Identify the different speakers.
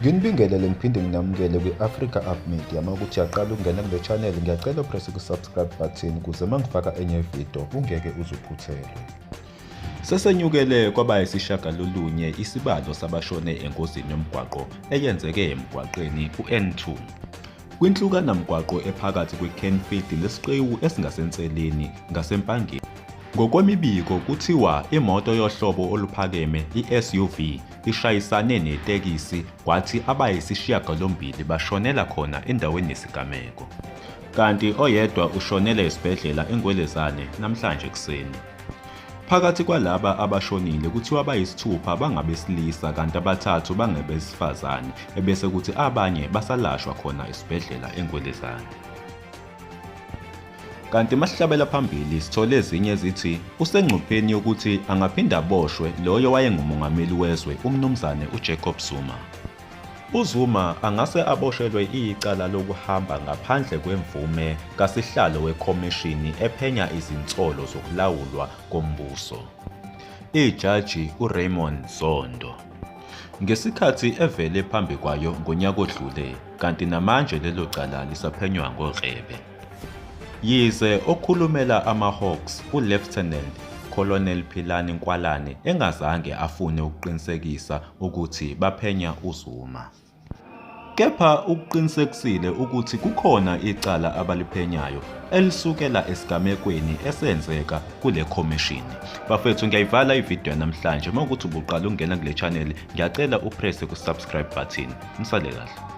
Speaker 1: Nginibingelele ngiphinde nginamukele kwi-Africa Up Media. Makuthi uyaqala ukungena kule channel ngiyacela upress ku-subscribe button ukuze mangifaka enye video ungeke uzuphuthelwe. Sesenyukele kwaba yisishagalolunye isibalo sabashone engozini yomgwaqo eyenzeke emgwaqeni u-N2. Kwinhlukanamgwaqo ephakathi kwe-Canfield nesiqewu esingasenseleni ngasempangeni. Ngokwemibiko kuthiwa imoto yohlobo oluphakeme i-SUV ishayisane netekisi kwathi abayisishiyagalombili bashonela khona endaweni yesigameko. Kanti oyedwa ushonela esibhedlela eNgwelezane namhlanje ekuseni. Phakathi kwalaba abashonile kuthiwa bayisithupha bangabesilisa kanti abathathu bangebesifazane ebese kuthi abanye basalashwa khona esibhedlela eNgwelezane. Kanti masihlabela phambili sithole ezinye ezithi usengcupheni yokuthi angaphinda aboshwe loyo wayengumongameli wezwe umnumzane uJacob Zuma. UZuma angase aboshelwe icala lokuhamba ngaphandle kwemvume kasihlalo wekhomishini ephenya izinsolo zokulawulwa kombuso, ijaji uRaymond Zondo, ngesikhathi evele phambi kwayo ngonyaka odlule, kanti namanje lelo cala lisaphenywa ngoRebe. Yize okhulumela ama-Hawks uLieutenant Colonel Philani Nkwalane engazange afune ukuqinisekisa ukuthi baphenya uZuma. Kepha ukuqinisekisile ukuthi kukhona icala abaliphenyayo elisukela esigamekweni esenzeka kule khomishini. Bafethu ngiyayivala ivideo namhlanje. Mawukuthi ubuqala ukungena kule channel ngiyacela upress ku-subscribe button. Msale kahle.